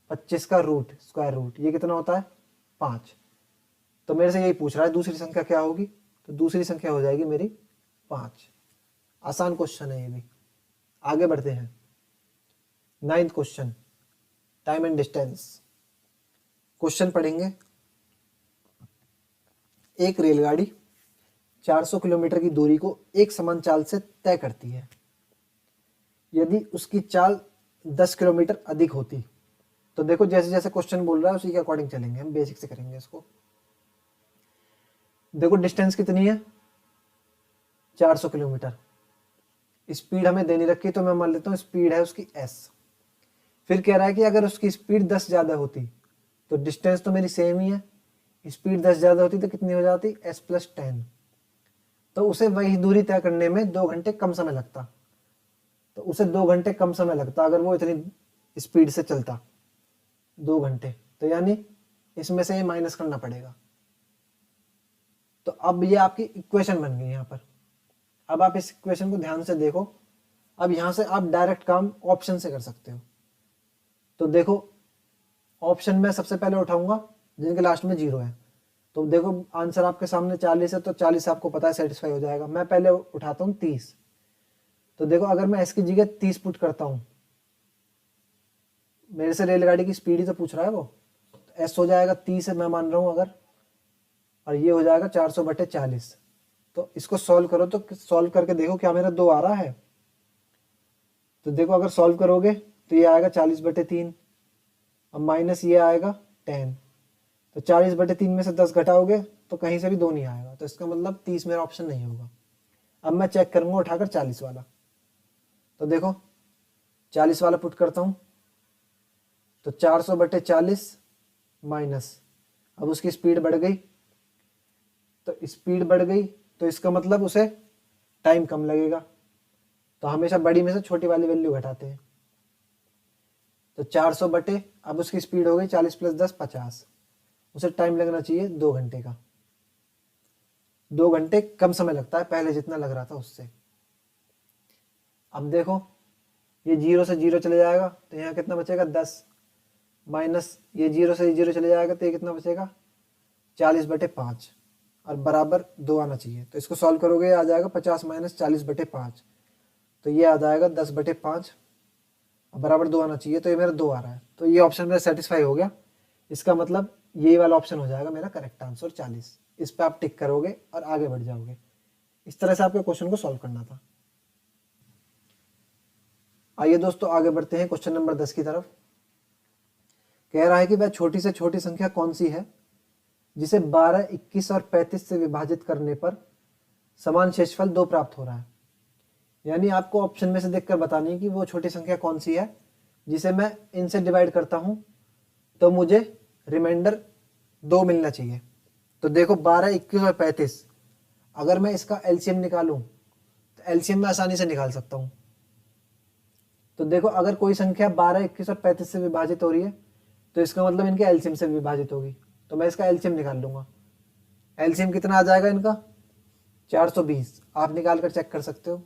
25 का रूट, स्क्वायर रूट, ये कितना होता है? 5। तो मेरे से यही पूछ रहा है दूसरी संख्या क्या होगी, तो दूसरी संख्या हो जाएगी मेरी 5। आसान क्वेश्चन है ये भी। आगे बढ़ते हैं, 9th question, time and distance. Question पढ़ेंगे। एक रेलगाड़ी 400 किलोमीटर की दूरी को एक समान चाल से तय करती है। यदि उसकी चाल 10 किलोमीटर अधिक होती तो देखो जैसे जैसे क्वेश्चन बोल रहा है उसी के अकॉर्डिंग चलेंगे, हम बेसिक से करेंगे इसको। देखो डिस्टेंस कितनी है, 400 किलोमीटर। स्पीड हमें देनी रखी, तो मैं मान लेता हूँ स्पीड है उसकी s। फिर कह रहा है कि अगर उसकी स्पीड 10 ज़्यादा होती तो डिस्टेंस तो मेरी सेम ही है, स्पीड 10 ज़्यादा होती तो कितनी हो जाती, s + 10। तो उसे वही दूरी तय करने में 2 घंटे कम समय लगता, तो उसे 2 घंटे कम समय लगता अगर वो इतनी स्पीड से चलता, 2 घंटे। तो यानी इसमें से ये माइनस करना पड़ेगा। तो अब ये आपकी इक्वेशन बन गई यहाँ पर। अब आप इस इक्वेशन को ध्यान से देखो। अब यहाँ से आप डायरेक्ट काम ऑप्शन से कर सकते हो। तो देखो ऑप्शन में सबसे पहले उठाऊंगा जिनके लास्ट में 0 है। तो देखो आंसर आपके सामने 40 है, तो 40 आपको पता है सेटिस्फाई हो जाएगा। मैं पहले उठाता हूँ 30। तो देखो अगर मैं इसकी जगह 30 पुट करता हूँ, मेरे से रेलगाड़ी की स्पीड ही तो पूछ रहा है वो, तो s हो जाएगा 30 है मैं मान रहा हूँ अगर, और ये हो जाएगा 400/40। तो इसको सॉल्व करो, तो सॉल्व करके देखो क्या मेरा 2 आ रहा है। तो देखो अगर सॉल्व करोगे तो ये आएगा 40/3, अब माइनस ये आएगा 10। तो 40/3 में से 10 घटाओगे तो कहीं से भी 2 नहीं आएगा, तो इसका मतलब 30 मेरा ऑप्शन नहीं होगा। अब मैं चेक करूंगा उठाकर 40 वाला। तो देखो 40 वाला पुट करता हूँ, तो 400/40 माइनस, अब उसकी स्पीड बढ़ गई, तो स्पीड बढ़ गई तो इसका मतलब उसे टाइम कम लगेगा। तो हमेशा बड़ी में से छोटी वाली वैल्यू घटाते हैं। तो 400 बटे, अब उसकी स्पीड हो गई 40 + 10 50, उसे टाइम लगना चाहिए 2 घंटे का। 2 घंटे कम समय लगता है पहले जितना लग रहा था उससे। अब देखो ये 0 से 0 चले जाएगा तो यहाँ कितना बचेगा 10, माइनस ये 0 से 0 चले जाएगा तो ये कितना बचेगा 40/5, और बराबर 2 आना चाहिए। तो इसको सॉल्व करोगे आ जाएगा 50 - 40/5, तो ये आ जाएगा 10/5, और बराबर 2 आना चाहिए। तो ये मेरा 2 आ रहा है, तो ये ऑप्शन मेरा सेटिस्फाई हो गया। इसका मतलब यही वाला ऑप्शन हो जाएगा मेरा करेक्ट आंसर 40। इस पर आप टिक करोगे और आगे बढ़ जाओगे। इस तरह से आपके क्वेश्चन को सॉल्व करना था। आइए दोस्तों आगे बढ़ते हैं क्वेश्चन नंबर 10 की तरफ। कह रहा है कि वह छोटी से छोटी संख्या कौन सी है जिसे 12, 21 और 35 से विभाजित करने पर समान शेषफल 2 प्राप्त हो रहा है। यानी आपको ऑप्शन में से देखकर बतानी है कि वो छोटी संख्या कौन सी है जिसे मैं इनसे डिवाइड करता हूं तो मुझे रिमाइंडर 2 मिलना चाहिए। तो देखो 12, 21 और 35, अगर मैं इसका एलसीएम निकालूं तो एलसीएम में आसानी से निकाल सकता हूं। तो देखो अगर कोई संख्या 12, 21 और 35 से विभाजित हो रही है तो इसका मतलब इनके एलसीएम से विभाजित होगी। तो मैं इसका एलसीएम निकाल लूंगा। एलसीएम कितना आ जाएगा इनका 420, आप निकाल कर चेक कर सकते हो।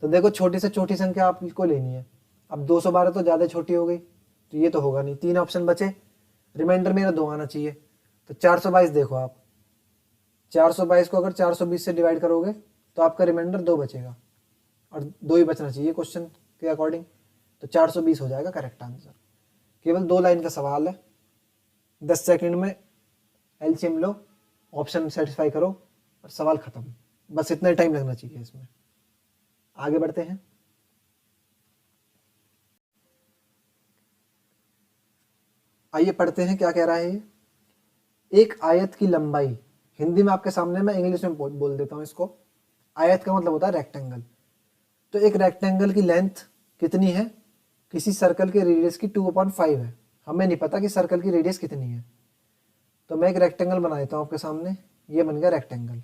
तो देखो छोटी से छोटी संख्या आपको लेनी है। अब 212 तो ज़्यादा छोटी हो गई, तो ये तो होगा नहीं। 3 ऑप्शन बचे, रिमाइंडर मेरा 2 आना चाहिए। तो 422 देखो आप, 422 को अगर 420 से डिवाइड करोगे तो आपका रिमाइंडर 2 बचेगा, और 2 ही बचना चाहिए क्वेश्चन के अकॉर्डिंग। तो 420 हो जाएगा करेक्ट आंसर। केवल 2 लाइन का सवाल है, 10 सेकंड में एलसीएम लो, ऑप्शन सेटिस्फाई करो और सवाल खत्म। बस इतना ही टाइम लगना चाहिए इसमें। आगे बढ़ते हैं। आइए पढ़ते हैं क्या कह रहा है ये। एक आयत की लंबाई, हिंदी में आपके सामने, मैं इंग्लिश में बोल देता हूं इसको। आयत का मतलब होता है रेक्टेंगल। तो एक रेक्टेंगल की लेंथ कितनी है, किसी सर्कल के रेडियस की 2/5 है। हमें नहीं पता कि सर्कल की रेडियस कितनी है। तो मैं एक रेक्टेंगल बना देता हूं आपके सामने, ये बन गया रेक्टेंगल।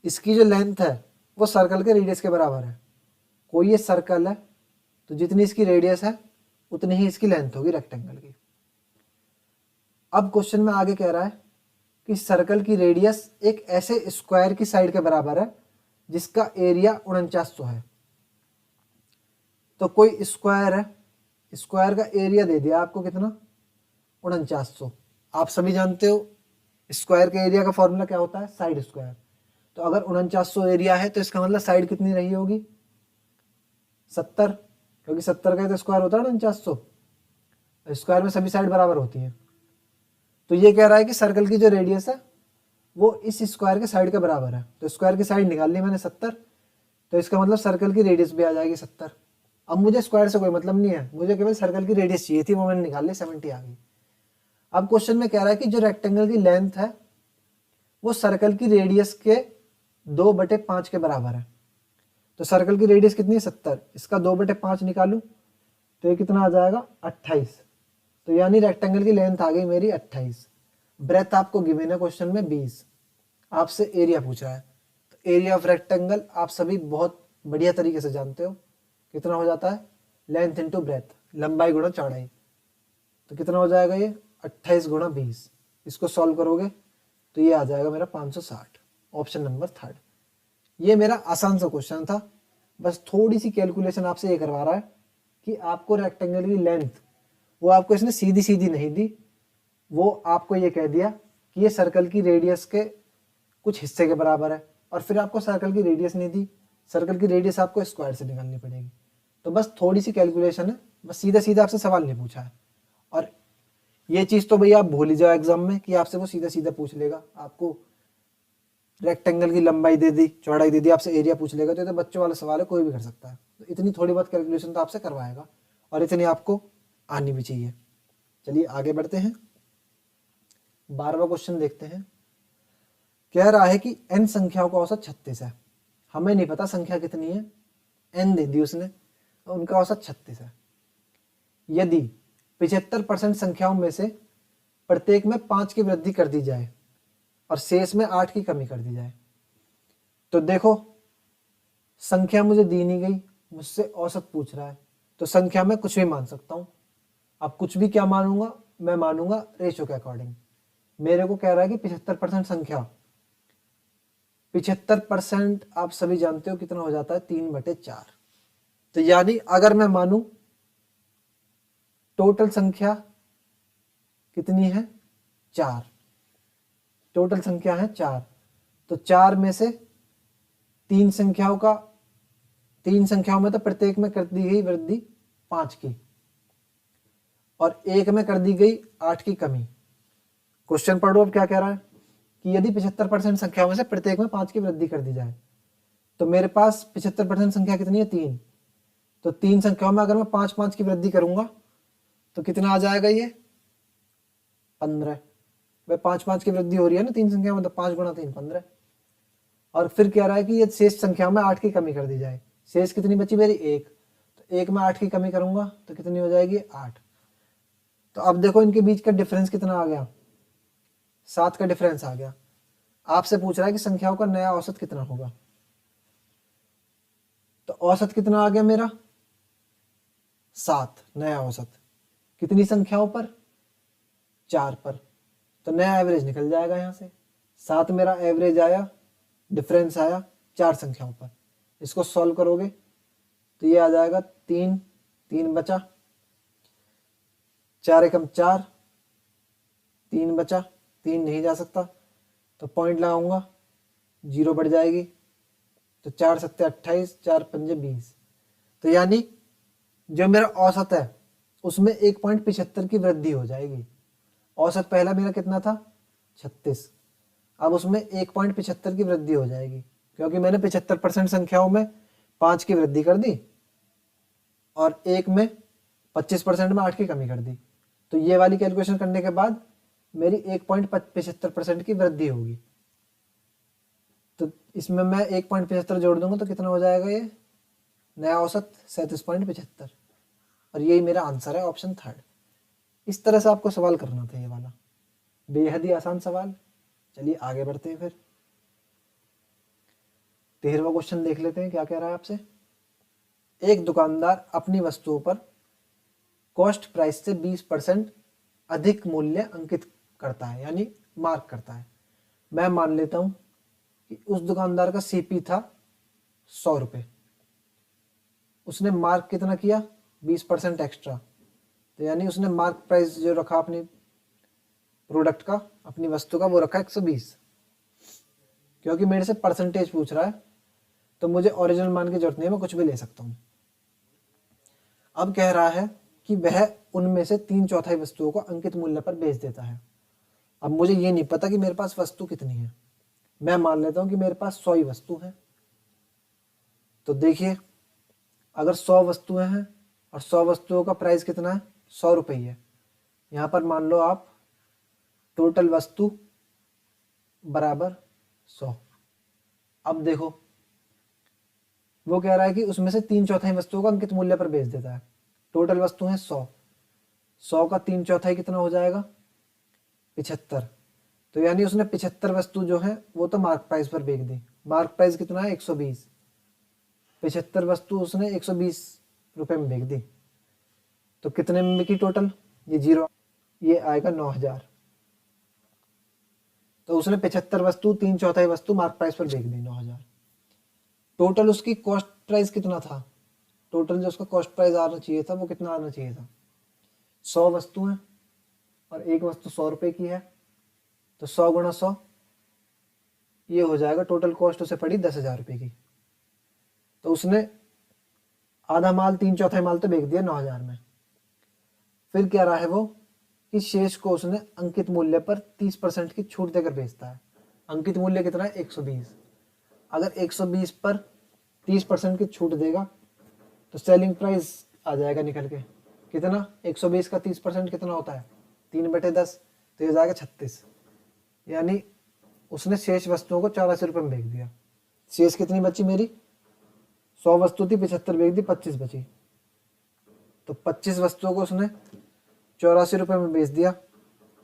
इसकी जो लेंथ है वो सर्कल के रेडियस के बराबर है। कोई ये सर्कल है तो जितनी इसकी रेडियस है उतनी ही इसकी लेंथ होगी रेक्टेंगल की। अब क्वेश्चन में आगे कह रहा है कि सर्कल की रेडियस एक ऐसे स्क्वायर की साइड के बराबर है जिसका एरिया 4900 है। तो कोई स्क्वायर है, स्क्वायर का एरिया दे दिया आपको कितना 4900। आप सभी जानते हो स्क्वायर के एरिया का फॉर्मूला क्या होता है, साइड स्क्वायर। तो अगर 4900 एरिया है तो इसका मतलब साइड कितनी रही होगी 70, क्योंकि 70 का तो स्क्वायर होता है 4900। स्क्वायर में सभी साइड बराबर होती हैं। तो ये कह रहा है कि सर्कल की जो रेडियस है वो इस स्क्वायर के साइड के बराबर है। तो स्क्वायर की साइड निकाल ली मैंने 70, तो इसका मतलब सर्कल की रेडियस भी आ जाएगी 70। अब मुझे स्क्वायर से कोई मतलब नहीं है, मुझे केवल सर्कल की रेडियस चाहिए थी, वो मैंने निकाल ली, 70 आ गई। अब क्वेश्चन में कह रहा है कि जो रेक्टेंगल की लेंथ है वो सर्कल की रेडियस के 2/5 के बराबर है। तो सर्कल की रेडियस कितनी है 70, इसका 2/5 निकालूं तो ये कितना आ जाएगा 28। तो यानी रेक्टेंगल की लेंथ आ गई मेरी 28। ब्रेथ आपको गिवन है क्वेश्चन में 20, आपसे एरिया पूछ रहा है। तो एरिया ऑफ रेक्टेंगल आप सभी बहुत बढ़िया तरीके से जानते हो, कितना हो जाता है लेंथ इंटू ब्रेथ, लंबाई गुणा चौड़ाई। तो कितना हो जाएगा ये 28 गुणा 20। इसको सॉल्व करोगे तो ये आ जाएगा मेरा 560, ऑप्शन नंबर 3। ये मेरा आसान सा क्वेश्चन था, बस थोड़ी सी कैलकुलेशन आपसे ये करवा रहा है कि आपको रेक्टेंगल की लेंथ, वो आपको इसने सीधी सीधी नहीं दी, वो आपको ये कह दिया कि ये सर्कल की रेडियस के कुछ हिस्से के बराबर है, और फिर आपको सर्कल की रेडियस नहीं दी, सर्कल की रेडियस आपको स्क्वायर से निकालनी पड़ेगी। तो बस थोड़ी सी कैलकुलेशन है, बस सीधा सीधा आपसे सवाल नहीं पूछा है। और ये चीज़ तो भैया आप भूल ही जाओ एग्जाम में कि आपसे वो सीधा सीधा पूछ लेगा, आपको रेक्टेंगल की लंबाई दे दी, चौड़ाई दे दी, आपसे एरिया पूछ लेगा। तो ये तो बच्चों वाला सवाल है, कोई भी कर सकता है। तो इतनी थोड़ी बहुत कैलकुलेशन तो आपसे करवाएगा, और इतनी आपको आनी भी चाहिए। चलिए आगे बढ़ते हैं, 12वां क्वेश्चन देखते हैं। कह रहा है कि n संख्याओं का औसत 36 है। हमें नहीं पता संख्या कितनी है, n दे दी उसने, तो उनका औसत 36 है। यदि 75% संख्याओं में से प्रत्येक में 5 की वृद्धि कर दी जाए और शेष में 8 की कमी कर दी जाए, तो देखो संख्या मुझे दी नहीं गई, मुझसे औसत पूछ रहा है, तो संख्या में कुछ भी मान सकता हूं। अब कुछ भी क्या मानूंगा, मैं मानूंगा रेशो के अकॉर्डिंग। मेरे को कह रहा है कि 75% संख्या, 75% आप सभी जानते हो कितना हो जाता है 3/4। तो यानी अगर मैं मानूं टोटल संख्या कितनी है 4, टोटल संख्या है 4, तो 4 में से 3 संख्याओं में तो प्रत्येक में कर दी गई वृद्धि 5 की, और एक में कर दी गई 8 की कमी। क्वेश्चन पढ़ो अब क्या कह रहा है कि यदि 75% संख्याओं में से प्रत्येक में 5 की वृद्धि कर दी जाए, तो मेरे पास 75% संख्या कितनी है 3, तो 3 संख्याओं में अगर मैं 5-5 की वृद्धि करूंगा तो कितना आ जाएगा ये 15। भाई 5-5 की वृद्धि हो रही है ना 3 संख्या में, तो 5 गुणा 3 15। और फिर कह रहा है कि ये शेष संख्या में 8 की कमी कर दी जाए। शेष कितनी बची मेरी 1, तो 1 में 8 की कमी करूंगा तो कितनी हो जाएगी 8। तो अब देखो इनके बीच का डिफरेंस कितना आ गया, 7 का डिफरेंस आ गया। आपसे पूछ रहा है कि संख्याओं का नया औसत कितना होगा, तो औसत कितना आ गया मेरा 7, नया औसत कितनी संख्याओं पर 4 पर, तो नया एवरेज निकल जाएगा यहाँ से। 7 मेरा एवरेज आया, डिफरेंस आया 4 संख्याओं पर। इसको सॉल्व करोगे तो ये आ जाएगा 3, 3 बचा, 4 एकम 4, 3 बचा, 3 नहीं जा सकता तो पॉइंट लगाऊंगा, 0 बढ़ जाएगी, तो 4 सत्ते 28, 4 पंजे 20। तो यानी जो मेरा औसत है उसमें 1.75 की वृद्धि हो जाएगी। औसत पहला मेरा कितना था 36, अब उसमें 1.75 की वृद्धि हो जाएगी, क्योंकि मैंने 75% संख्याओं में 5 की वृद्धि कर दी और एक में 25% में 8 की कमी कर दी। तो ये वाली कैलकुलेशन करने के बाद मेरी 1.75% की वृद्धि होगी। तो इसमें मैं 1.75 जोड़ दूंगा तो कितना हो जाएगा ये नया औसत 37.75, और यही मेरा आंसर है ऑप्शन 3। इस तरह से आपको सवाल करना था, ये वाला बेहद ही आसान सवाल। चलिए आगे बढ़ते हैं फिर 13वां क्वेश्चन देख लेते हैं क्या कह रहा है आपसे। एक दुकानदार अपनी वस्तुओं पर कॉस्ट प्राइस से 20% अधिक मूल्य अंकित करता है, यानी मार्क करता है। मैं मान लेता हूं कि उस दुकानदार का सीपी था 100 रुपये, उसने मार्क कितना किया 20% एक्स्ट्रा, तो यानी उसने मार्क प्राइस जो रखा अपनी प्रोडक्ट का, अपनी वस्तु का, वो रखा 120। क्योंकि मेरे से परसेंटेज पूछ रहा है तो मुझे ओरिजिनल मान की जरूरत नहीं है, मैं कुछ भी ले सकता हूं। अब कह रहा है कि वह उनमें से 3/4 वस्तुओं को अंकित मूल्य पर बेच देता है। अब मुझे ये नहीं पता कि मेरे पास वस्तु कितनी है, मैं मान लेता हूं कि मेरे पास 100 ही वस्तु है। तो देखिए अगर 100 वस्तुएं हैं और 100 वस्तुओं का प्राइस कितना है, 100 रुपये है। यहाँ पर मान लो आप टोटल वस्तु बराबर 100। अब देखो वो कह रहा है कि उसमें से 3/4 वस्तुओं का अंकित मूल्य पर बेच देता है। टोटल वस्तु है 100, 100 का 3/4 कितना हो जाएगा, 75। तो यानी उसने 75 वस्तु जो है वो तो मार्क प्राइस पर बेच दी। मार्क प्राइस कितना है, 120। 75 वस्तु उसने 120 रुपये में बेच दी। तो कितने में बिकी टोटल, ये 0, ये आएगा 9000। तो उसने 75 वस्तु 3/4 वस्तु मार्क प्राइस पर बेच दी 9000। टोटल उसकी कॉस्ट प्राइस कितना था, टोटल जो उसका कॉस्ट प्राइस आना चाहिए था वो कितना आना चाहिए था, 100 वस्तु है और एक वस्तु 100 रुपये की है। तो 100 गुणा 100, ये हो जाएगा टोटल कॉस्ट उसे पड़ी 10,000 रुपये की। तो उसने आधा माल 3/4 माल तो बेच दिया 9000 में। फिर क्या रहा है वो कि शेष को उसने अंकित मूल्य पर 30% की छूट देकर बेचता है। अंकित मूल्य कितना है, 120। अगर 120 पर 30% की छूट देगा तो सेलिंग प्राइस आ जाएगा निकल के कितना, 120 का 30% कितना होता है, 3/10। तो ये जाएगा 36। यानी उसने शेष वस्तुओं को 84 रुपये में बेच दिया। शेष कितनी बची मेरी, 100 वस्तु थी, 75 बेच दी, 25 बची। तो 25 वस्तुओं को उसने 84 रुपये में बेच दिया।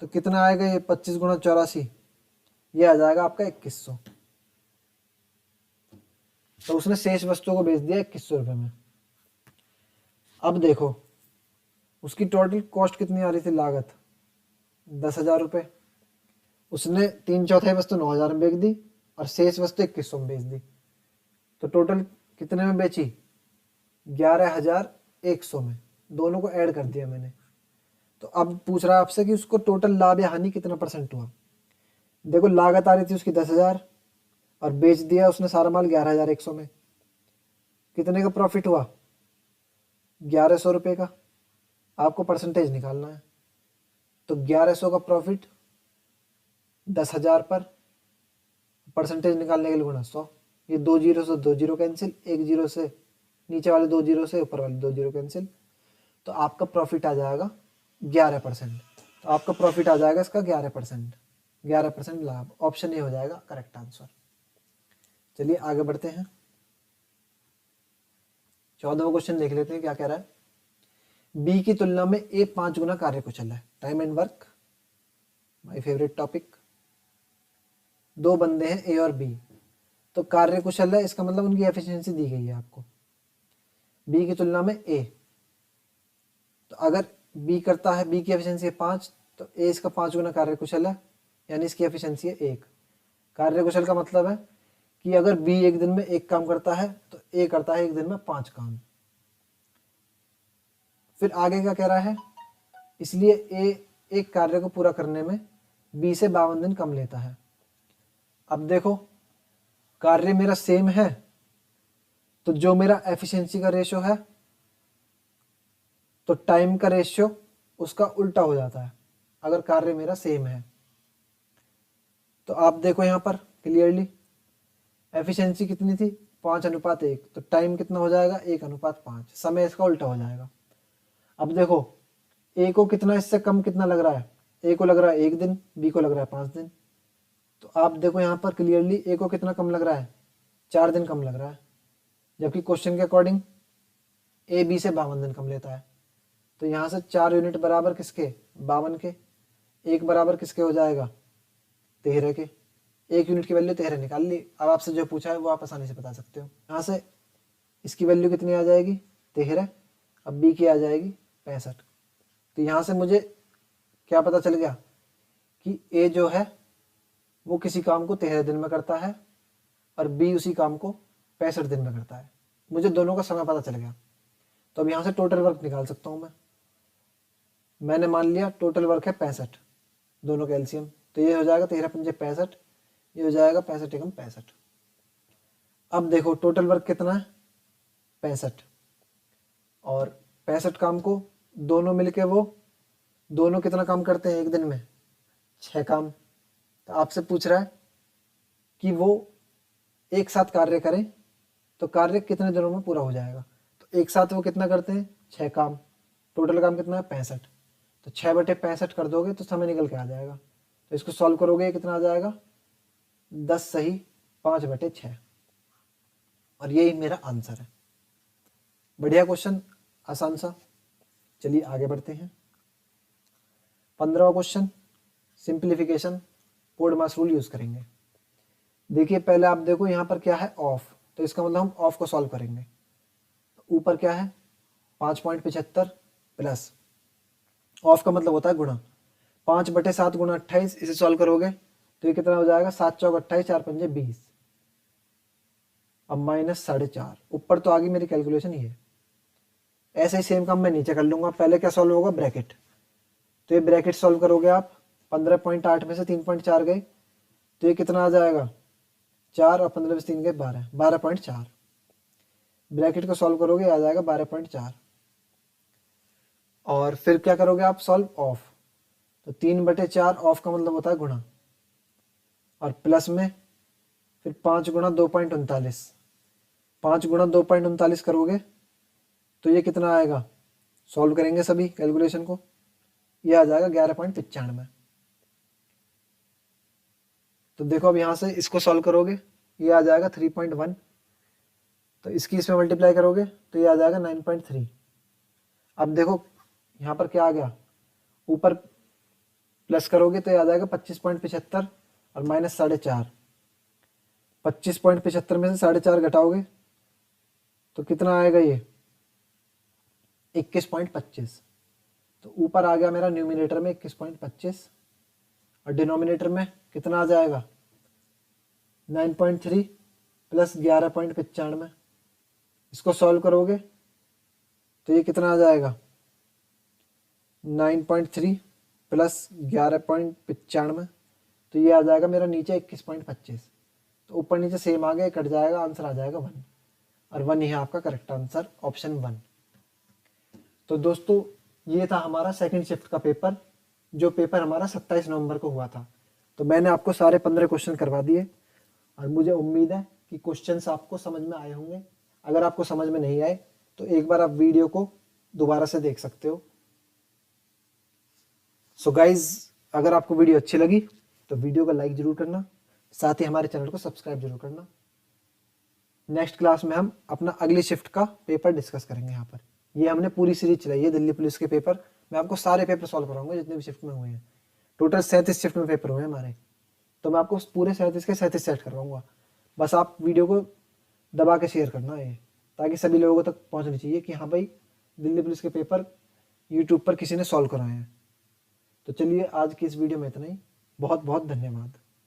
तो कितना आएगा ये, 25 गुणा 84, ये आ जाएगा आपका 2100। तो उसने शेष वस्तुओं को बेच दिया 2100 रुपये में। अब देखो उसकी टोटल कॉस्ट कितनी आ रही थी, लागत 10,000 रुपये। उसने 3/4 वस्तु 9000 में बेच दी और शेष वस्तु 2100 में बेच दी। तो टोटल कितने में बेची, 11,100 में। दोनों को ऐड कर दिया मैंने। तो अब पूछ रहा है आपसे कि उसको टोटल लाभ या हानि कितना % हुआ। देखो लागत आ रही थी उसकी 10,000 और बेच दिया उसने सारा माल 11,100 में। कितने का प्रॉफिट हुआ, 1100 रुपये का। आपको परसेंटेज निकालना है। तो 1100 का प्रॉफिट 10,000 पर, परसेंटेज निकालने के लिए गुणा 100। ये 2 जीरो से 2 जीरो कैंसिल, 1 जीरो से नीचे वाले 2 जीरो से ऊपर वाले 2 जीरो कैंसिल। तो आपका प्रॉफिट आ जाएगा 11%। तो आपका प्रॉफिट आ जाएगा इसका 11%, 11% लाभ। ऑप्शन ए हो जाएगा करेक्ट आंसर। चलिए आगे बढ़ते हैं। 14वां क्वेश्चन देख लेते हैं क्या कह रहा है। बी की तुलना में ए 5 गुना कार्यकुशल है। Time and work, my favourite topic. दो बंदे हैं ए और बी, तो कार्यकुशल है इसका मतलब उनकी एफिशिएंसी दी गई है आपको। बी की तुलना में ए, तो अगर बी करता है, बी की एफिशिएंसी है 5, तो ए इसका 5 गुना कार्यकुशल है, यानी इसकी एफिशिएंसी है 1। कार्यकुशल का मतलब है कि अगर बी एक दिन में 1 काम करता है तो ए करता है एक दिन में 5 काम। फिर आगे क्या कह रहा है, इसलिए ए एक कार्य को पूरा करने में बी से 52 दिन कम लेता है। अब देखो कार्य मेरा सेम है, तो जो मेरा एफिशिएंसी का रेशियो है तो टाइम का रेशियो उसका उल्टा हो जाता है अगर कार्य मेरा सेम है। तो आप देखो यहाँ पर क्लियरली एफिशिएंसी कितनी थी, 5:1, तो टाइम कितना हो जाएगा, 1:5। समय इसका उल्टा हो जाएगा। अब देखो ए को कितना इससे कम कितना लग रहा है, ए को लग रहा है 1 दिन, बी को लग रहा है 5 दिन। तो आप देखो यहाँ पर क्लियरली ए को कितना कम लग रहा है, 4 दिन कम लग रहा है, जबकि क्वेश्चन के अकॉर्डिंग ए बी से 52 दिन कम लेता है। तो यहाँ से 4 यूनिट बराबर किसके, 52 के। 1 बराबर किसके हो जाएगा, 13 के। 1 यूनिट की वैल्यू 13 निकाल ली। अब आपसे जो पूछा है वो आप आसानी से बता सकते हो। यहाँ से इसकी वैल्यू कितनी आ जाएगी, 13। अब बी की आ जाएगी 65। तो यहाँ से मुझे क्या पता चल गया कि ए जो है वो किसी काम को 13 दिन में करता है और बी उसी काम को 65 दिन में करता है। मुझे दोनों का समय पता चल गया। तो अब यहाँ से टोटल वर्क निकाल सकता हूँ मैंने मान लिया टोटल वर्क है 65, दोनों का एलसीएम। तो ये हो जाएगा 13 पंजे 65, ये हो जाएगा 65 एकम 65। अब देखो टोटल वर्क कितना है, 65, और 65 काम को दोनों मिलके वो दोनों कितना काम करते हैं एक दिन में, 6 काम। तो आपसे पूछ रहा है कि वो एक साथ कार्य करें तो कार्य कितने दिनों में पूरा हो जाएगा। तो एक साथ वो कितना करते हैं, 6 काम। टोटल काम कितना है, 65। तो 6/65 कर दोगे तो समय निकल के आ जाएगा। तो इसको सॉल्व करोगे कितना आ जाएगा, 10 सही 5/6। और यही मेरा आंसर है। बढ़िया क्वेश्चन, आसान सा। चलिए आगे बढ़ते हैं। 15वां क्वेश्चन, सिंप्लीफिकेशन कोड मास रूल यूज करेंगे। देखिए पहले आप देखो यहाँ पर क्या है, ऑफ, तो इसका मतलब हम ऑफ को सॉल्व करेंगे। ऊपर क्या है, 5.75 प्लस, ऑफ का मतलब होता है गुणा, 5/7 गुणा 28, इसे सॉल्व करोगे तो ये कितना हो जाएगा, 7 चौक 28, 4 पंजे 20। अब माइनस 4.5, ऊपर तो आ गई मेरी कैलकुलेशन ये। ऐसे ही सेम काम मैं नीचे कर लूंगा। पहले क्या सॉल्व होगा, ब्रैकेट, तो ये ब्रैकेट सॉल्व करोगे आप, 15.8 में से 3.4 गए तो ये कितना आ जाएगा, 4, और 15 में से 3 गए 12, 12.4। ब्रैकेट को सॉल्व करोगे आ जाएगा 12.4। और फिर क्या करोगे आप, सॉल्व ऑफ, तो 3/4 ऑफ का मतलब होता है गुणा, और प्लस में फिर 5 गुणा 2.39, 5 गुणा 2.39 करोगे तो ये कितना आएगा, सॉल्व करेंगे सभी कैलकुलेशन को, ये आ जाएगा 11.95। तो देखो अब यहाँ से इसको सॉल्व करोगे, ये आ जाएगा 3.1, तो इसकी इसमें मल्टीप्लाई करोगे तो ये आ जाएगा 9.3। अब देखो यहाँ पर क्या आ गया, ऊपर प्लस करोगे तो ये आ जाएगा 25.75 और माइनस 4.5। 25.75 में से 4.5 घटाओगे तो कितना आएगा, ये 21.25। तो ऊपर आ गया मेरा न्यूमिनेटर में 21.25, और डिनोमिनेटर में कितना आ जाएगा, 9.3 प्लस 11.95। इसको सॉल्व करोगे तो ये कितना आ जाएगा, 9.3 प्लस 11.95, तो ये आ जाएगा मेरा नीचे 21.25। तो ऊपर नीचे सेम आ गया, कट जाएगा, आंसर आ जाएगा 1, और 1 ही है आपका करेक्ट आंसर, ऑप्शन 1। तो दोस्तों ये था हमारा सेकंड शिफ्ट का पेपर, जो पेपर हमारा 27 नवंबर को हुआ था। तो मैंने आपको सारे 15 क्वेश्चन करवा दिए, और मुझे उम्मीद है कि क्वेश्चंस आपको समझ में आए होंगे। अगर आपको समझ में नहीं आए तो एक बार आप वीडियो को दोबारा से देख सकते हो। सो गाइज, अगर आपको वीडियो अच्छी लगी तो वीडियो को लाइक जरूर करना, साथ ही हमारे चैनल को सब्सक्राइब जरूर करना। नेक्स्ट क्लास में हम अपना अगली शिफ्ट का पेपर डिस्कस करेंगे। यहाँ पर ये हमने पूरी सीरीज चलाई है दिल्ली पुलिस के पेपर, मैं आपको सारे पेपर सॉल्व कराऊंगा जितने भी शिफ्ट में हुए हैं। टोटल 37 शिफ्ट में पेपर हुए हैं हमारे, तो मैं आपको पूरे 37 के 37 सेट करवाऊंगा। बस आप वीडियो को दबा के शेयर करना है, ताकि सभी लोगों तक पहुंचनी चाहिए कि हाँ भाई दिल्ली पुलिस के पेपर यूट्यूब पर किसी ने सॉल्व कराए हैं। तो चलिए आज की इस वीडियो में इतना ही, बहुत बहुत धन्यवाद।